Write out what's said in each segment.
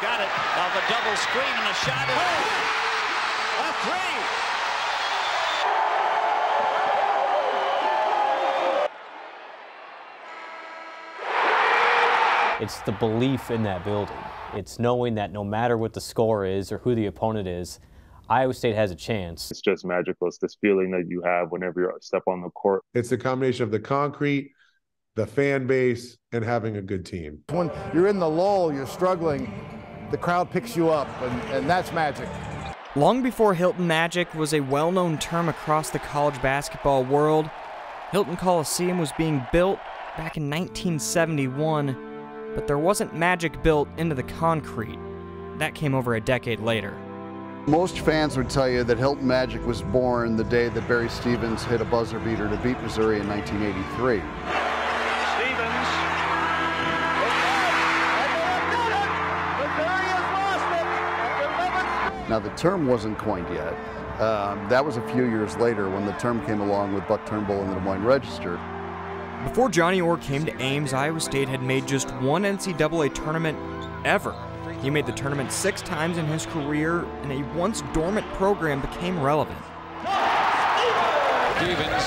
got it. Off a double screen and a shot. A three. It's the belief in that building. It's knowing that no matter what the score is or who the opponent is, Iowa State has a chance. It's just magical. It's this feeling that you have whenever you step on the court. It's a combination of the concrete, the fan base, and having a good team. When you're in the lull, you're struggling, the crowd picks you up, and that's magic. Long before Hilton Magic was a well-known term across the college basketball world, Hilton Coliseum was being built back in 1971, but there wasn't magic built into the concrete. That came over a decade later. Most fans would tell you that Hilton Magic was born the day that Barry Stevens hit a buzzer beater to beat Missouri in 1983. Now, the term wasn't coined yet. That was a few years later when the term came along with Buck Turnbull in the Des Moines Register. Before Johnny Orr came to Ames, Iowa State had made just one NCAA tournament ever. He made the tournament 6 times in his career, and a once dormant program became relevant. Stevens,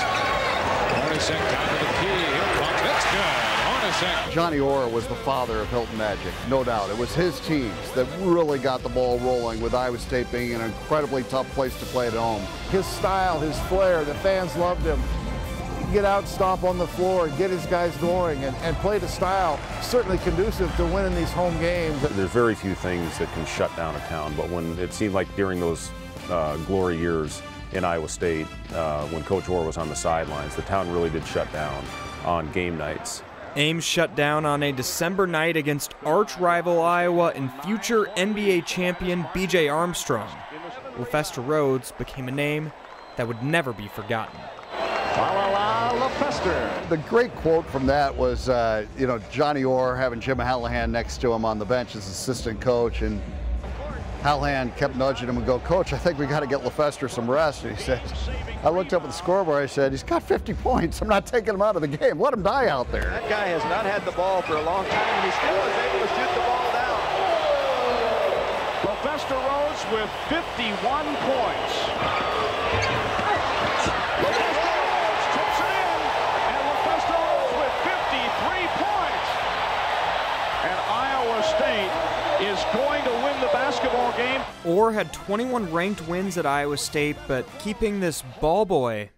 Hornacek down to the key. Here comes, it's good. Hornacek. Johnny Orr was the father of Hilton Magic, no doubt. It was his teams that really got the ball rolling, with Iowa State being an incredibly tough place to play at home. His style, his flair, the fans loved him. Get out, stomp on the floor, get his guys going, and play the style certainly conducive to winning these home games. There's very few things that can shut down a town, but when it seemed like during those glory years in Iowa State, when Coach Orr was on the sidelines, the town really did shut down on game nights. Ames shut down on a December night against arch-rival Iowa and future NBA champion B.J. Armstrong. LaFesta Rhodes became a name that would never be forgotten. The great quote from that was, Johnny Orr having Jim Hallahan next to him on the bench as assistant coach, and Hallahan kept nudging him and go, "Coach, I think we got to get LaFesta some rest." And he said, I looked up at the scoreboard, I said, "He's got 50 points. I'm not taking him out of the game. Let him die out there." That guy has not had the ball for a long time, and he still is able to shoot the ball down. LaFesta Rhodes with 51 points. Is going to win the basketball game. Orr had 21 ranked wins at Iowa State, but keeping this ball boy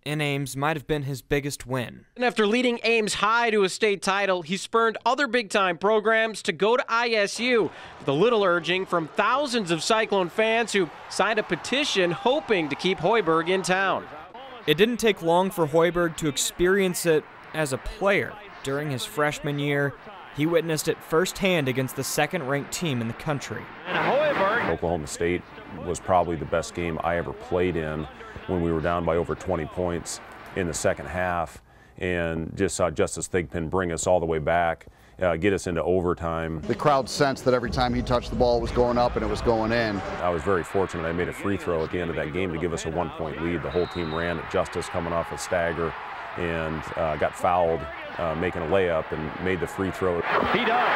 in Ames might have been his biggest win. And after leading Ames high to a state title, he spurned other big-time programs to go to ISU, with a little urging from thousands of Cyclone fans who signed a petition hoping to keep Hoiberg in town. It didn't take long for Hoiberg to experience it as a player. During his freshman year, he witnessed it firsthand against the second-ranked team in the country. Oklahoma State was probably the best game I ever played in, when we were down by over 20 points in the second half, and just saw Justice Thigpen bring us all the way back, get us into overtime. The crowd sensed that every time he touched the ball, it was going up and it was going in. I was very fortunate. I made a free throw at the end of that game to give us a 1-point lead. The whole team ran at Justice coming off a stagger, and got fouled making a layup and made the free throw. He does.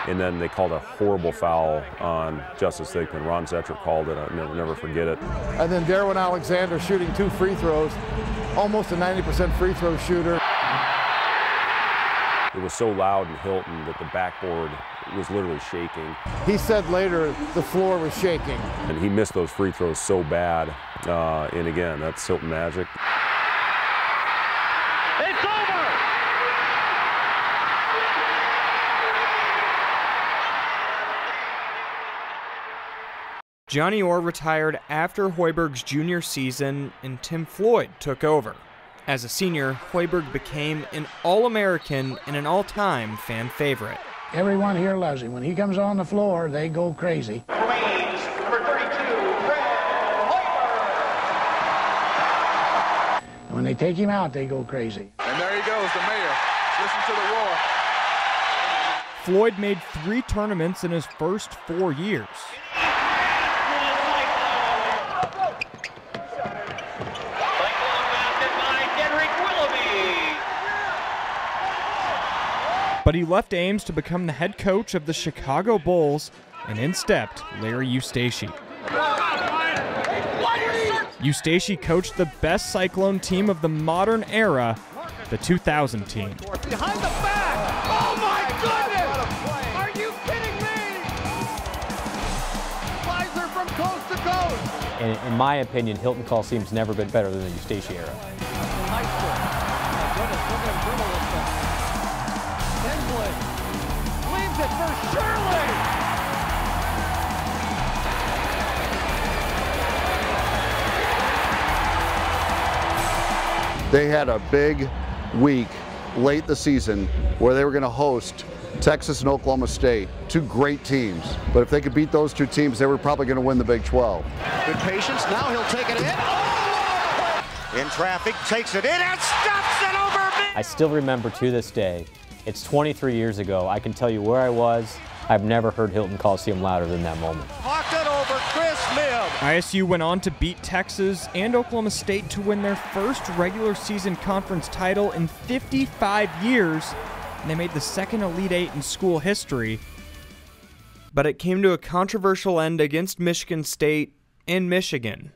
And then they called a horrible foul on Justice Thigpen. Ron Zetrick called it. I'll never forget it. And then Darwin Alexander shooting 2 free throws, almost a 90% free throw shooter. It was so loud in Hilton that the backboard was literally shaking. He said later the floor was shaking. And he missed those free throws so bad. And again, that's Hilton Magic. It's over! Johnny Orr retired after Hoiberg's junior season, and Tim Floyd took over. As a senior, Hoiberg became an All-American and an all-time fan favorite. Everyone here loves him. When he comes on the floor, they go crazy. Queens, number 32, Fred Hoiberg. And when they take him out, they go crazy. And there he goes, the mayor. Listen to the roar. Floyd made 3 tournaments in his first 4 years. But he left Ames to become the head coach of the Chicago Bulls, and in stepped Larry Eustace. Eustace coached the best Cyclone team of the modern era, the 2000 team. Behind the back! Oh my goodness! Are you kidding me? Pfizer from coast to coast! And in my opinion, Hilton Coliseum's never been better than the Eustace era. Leaves it for Shirley! They had a big week late the season where they were going to host Texas and Oklahoma State, two great teams. But if they could beat those two teams, they were probably going to win the Big 12. Good patience. Now he'll take it in. In traffic, takes it in and stuffs it over. I still remember to this day, it's 23 years ago. I can tell you where I was. I've never heard Hilton Coliseum louder than that moment. Hawked it over Chris Mibb. ISU went on to beat Texas and Oklahoma State to win their first regular season conference title in 55 years, and they made the second Elite Eight in school history. But it came to a controversial end against Michigan State in Michigan.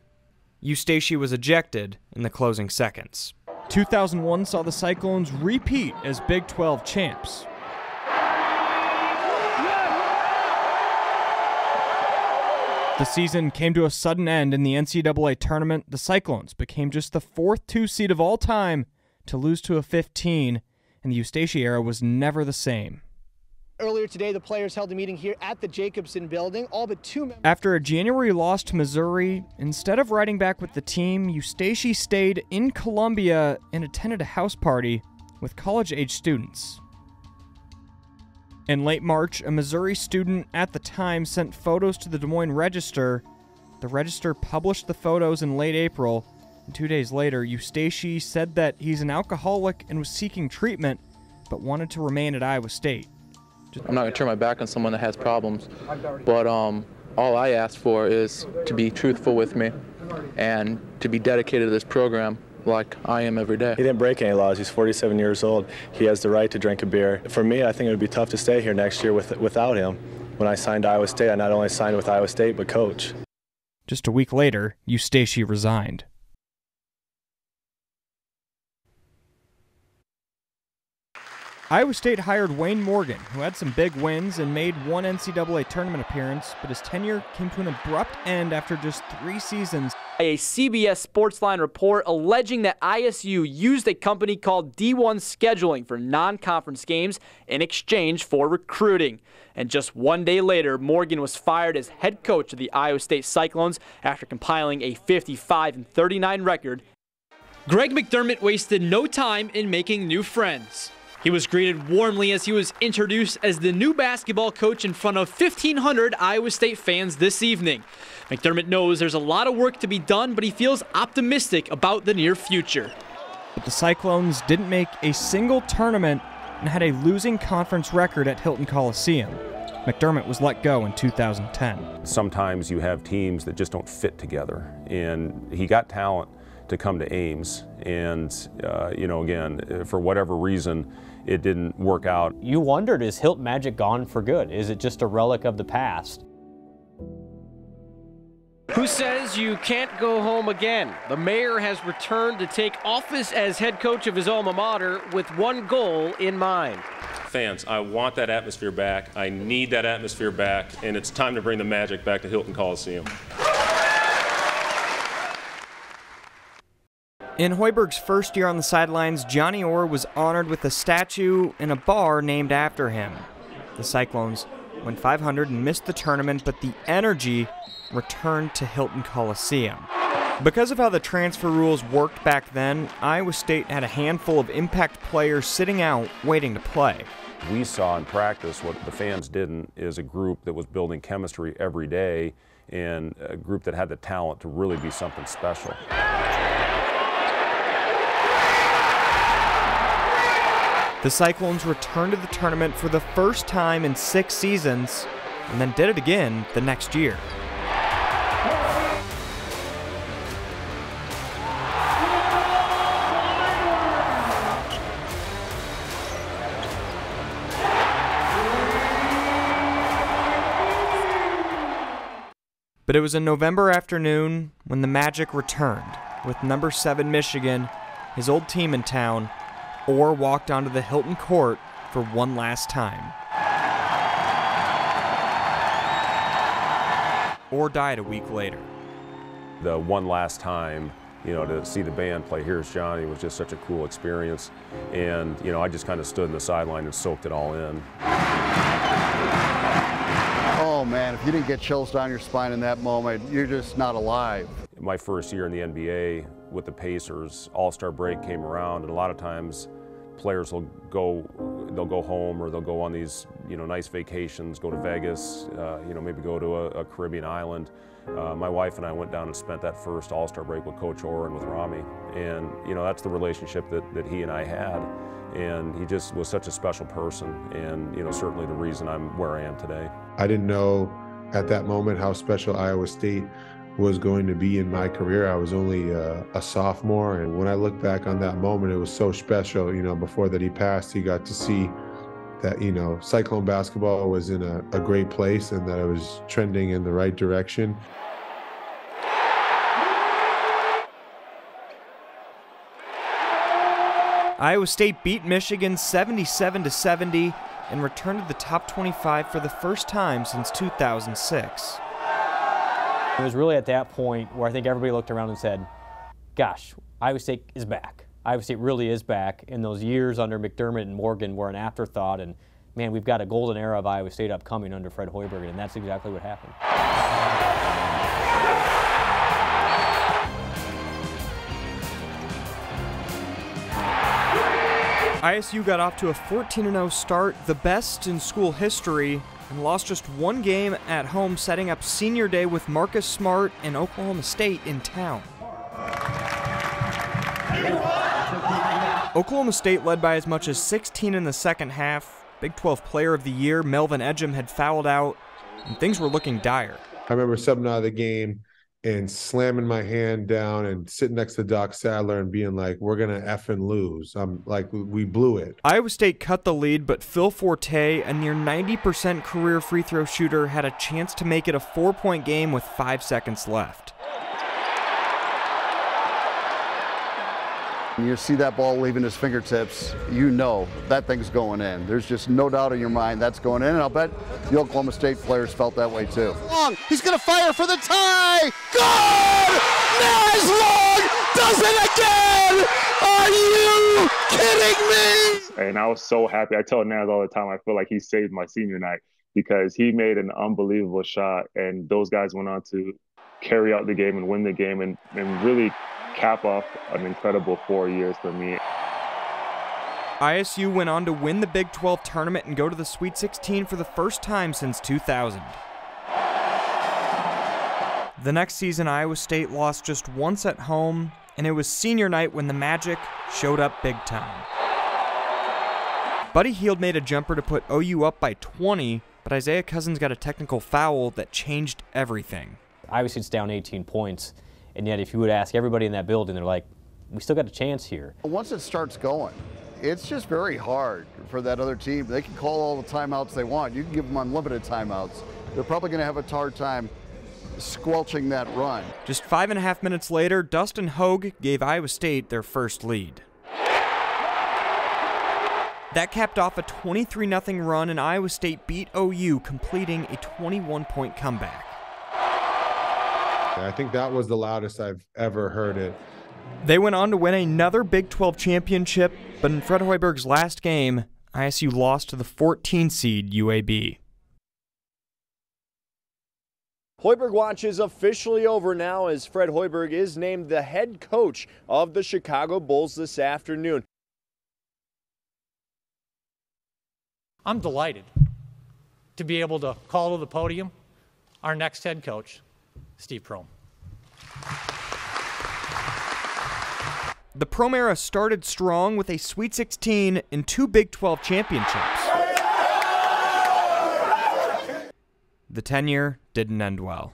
Eustace was ejected in the closing seconds. 2001 saw the Cyclones repeat as Big 12 champs. The season came to a sudden end in the NCAA tournament. The Cyclones became just the 4th 2 seed of all time to lose to a 15, and the Eustace era was never the same. Earlier today, the players held a meeting here at the Jacobson building. All but 2 members. After a January loss to Missouri, instead of riding back with the team, Eustace stayed in Columbia and attended a house party with college-age students. In late March, a Missouri student at the time sent photos to the Des Moines Register. The Register published the photos in late April, and 2 days later, Eustace said that he's an alcoholic and was seeking treatment, but wanted to remain at Iowa State. I'm not going to turn my back on someone that has problems, but all I ask for is to be truthful with me and to be dedicated to this program like I am every day. He didn't break any laws. He's 47 years old. He has the right to drink a beer. For me, I think it would be tough to stay here next year without him. When I signed Iowa State, I not only signed with Iowa State, but coach. Just a week later, Eustace resigned. Iowa State hired Wayne Morgan, who had some big wins and made one NCAA tournament appearance, but his tenure came to an abrupt end after just 3 seasons. A CBS Sportsline report alleging that ISU used a company called D1 Scheduling for non-conference games in exchange for recruiting. And just 1 day later, Morgan was fired as head coach of the Iowa State Cyclones after compiling a 55-39 record. Greg McDermott wasted no time in making new friends. He was greeted warmly as he was introduced as the new basketball coach in front of 1,500 Iowa State fans this evening. McDermott knows there's a lot of work to be done, but he feels optimistic about the near future. But the Cyclones didn't make a single tournament and had a losing conference record at Hilton Coliseum. McDermott was let go in 2010. Sometimes you have teams that just don't fit together, and he got talent to come to Ames, and you know, again, for whatever reason, it didn't work out. You wondered, is Hilton Magic gone for good? Is it just a relic of the past? Who says you can't go home again? The mayor has returned to take office as head coach of his alma mater with one goal in mind. Fans, I want that atmosphere back. I need that atmosphere back, and it's time to bring the Magic back to Hilton Coliseum. In Hoiberg's first year on the sidelines, Johnny Orr was honored with a statue and a bar named after him. The Cyclones went 500 and missed the tournament, but the energy returned to Hilton Coliseum. Because of how the transfer rules worked back then, Iowa State had a handful of impact players sitting out waiting to play. We saw in practice what the fans didn't, is a group that was building chemistry every day and a group that had the talent to really be something special. The Cyclones returned to the tournament for the first time in 6 seasons, and then did it again the next year. But it was a November afternoon when the Magic returned, with number 7 Michigan, his old team in town, Orr walked onto the Hilton court for one last time. Orr died a week later. The one last time, to see the band play Here's Johnny was just such a cool experience. And, I just kind of stood in the sideline and soaked it all in. Oh man, if you didn't get chills down your spine in that moment, you're just not alive. My first year in the NBA with the Pacers, All-Star break came around, and a lot of times players will go home, or they'll go on these, nice vacations, go to Vegas, maybe go to a Caribbean island. My wife and I went down and spent that first All-Star break with Coach Orr and with Rami, and that's the relationship that he and I had, and he just was such a special person, and certainly the reason I'm where I am today. I didn't know at that moment how special Iowa State was going to be in my career. I was only a sophomore, and when I look back on that moment, it was so special. Before that he passed, he got to see that Cyclone basketball was in a great place, and that it was trending in the right direction. Iowa State beat Michigan 77-70 and returned to the top 25 for the first time since 2006. It was really at that point where I think everybody looked around and said, gosh, Iowa State is back. Iowa State really is back. And those years under McDermott and Morgan were an afterthought. And man, we've got a golden era of Iowa State upcoming under Fred Hoiberg, and that's exactly what happened. ISU got off to a 14-0 start, the best in school history, and lost just one game at home, setting up senior day with Marcus Smart and Oklahoma State in town. Oklahoma State led by as much as 16 in the second half. Big 12 Player of the Year Melvin Edgem had fouled out, and things were looking dire. I remember subbing out of the game and slamming my hand down and sitting next to Doc Sadler and being like, we're going to effing lose. I'm like, we blew it. Iowa State cut the lead, but Phil Forte, a near 90% career free throw shooter, had a chance to make it a 4-point game with 5 seconds left. When you see that ball leaving his fingertips, you know that thing's going in. There's just no doubt in your mind that's going in, and I'll bet the Oklahoma State players felt that way too. Long, he's going to fire for the tie! Good! Naz Long does it again! Are you kidding me? And I was so happy. I tell Naz all the time, I feel like he saved my senior night because he made an unbelievable shot, and those guys went on to carry out the game and win the game and really cap off an incredible 4 years for me. ISU went on to win the Big 12 tournament and go to the Sweet 16 for the first time since 2000. The next season, Iowa State lost just once at home, and it was senior night when the Magic showed up big time. Buddy Hield made a jumper to put OU up by 20, but Isaiah Cousins got a technical foul that changed everything. Iowa State's down 18 points. And yet if you would ask everybody in that building, they're like, we still got a chance here. Once it starts going, it's just very hard for that other team. They can call all the timeouts they want. You can give them unlimited timeouts. They're probably going to have a hard time squelching that run. Just 5.5 minutes later, Dustin Hogue gave Iowa State their first lead. That capped off a 23-0 run, and Iowa State beat OU, completing a 21-point comeback. I think that was the loudest I've ever heard it. They went on to win another Big 12 championship, but in Fred Hoiberg's last game, ISU lost to the 14-seed UAB. Hoiberg watch is officially over now as Fred Hoiberg is named the head coach of the Chicago Bulls this afternoon. I'm delighted to be able to call to the podium our next head coach, Steve Prohm. The Prohm era started strong with a Sweet 16 and 2 Big 12 championships. The tenure didn't end well.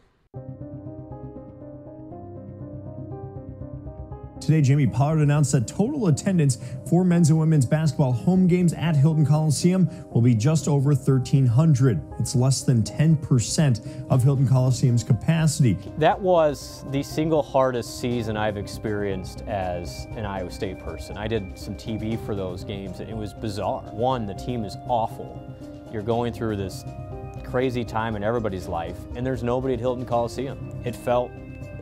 today, Jamie Pollard announced that total attendance for men's and women's basketball home games at Hilton Coliseum will be just over 1,300. It's less than 10% of Hilton Coliseum's capacity. That was the single hardest season I've experienced as an Iowa State person. I did some TV for those games, and it was bizarre. One, the team is awful. You're going through this crazy time in everybody's life, and there's nobody at Hilton Coliseum.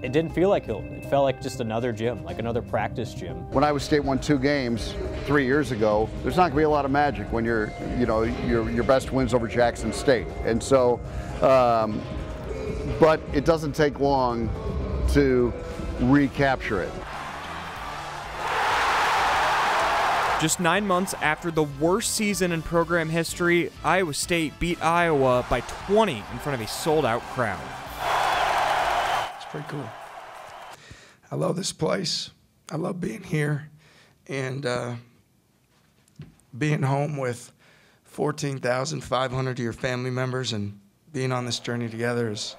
It didn't feel like Hilton. It felt like just another gym, like another practice gym. When Iowa State won 2 games 3 years ago, there's not going to be a lot of magic when your best wins over Jackson State. And so, but it doesn't take long to recapture it. Just 9 months after the worst season in program history, Iowa State beat Iowa by 20 in front of a sold-out crowd. It's pretty cool. I love this place. I love being here. And being home with 14,500 of your family members and being on this journey together is,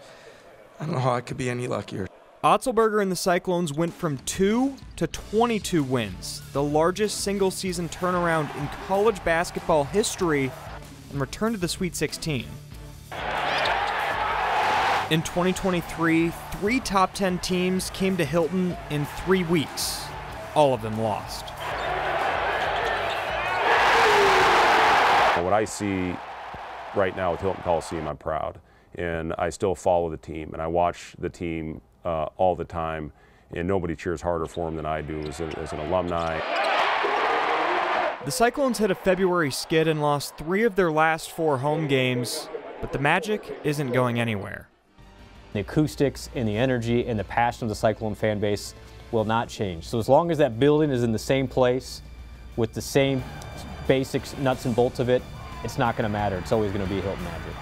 I don't know how I could be any luckier. Otzelberger and the Cyclones went from 2 to 22 wins, the largest single-season turnaround in college basketball history, and returned to the Sweet 16. In 2023, 3 top 10 teams came to Hilton in 3 weeks. All of them lost. What I see right now with Hilton Coliseum, I'm proud. And I still follow the team, and I watch the team all the time, and nobody cheers harder for them than I do as an alumni. The Cyclones hit a February skid and lost 3 of their last 4 home games, but the magic isn't going anywhere. The acoustics and the energy and the passion of the Cyclone fan base will not change. So as long as that building is in the same place with the same basics, nuts and bolts of it, it's not going to matter. It's always going to be Hilton Magic.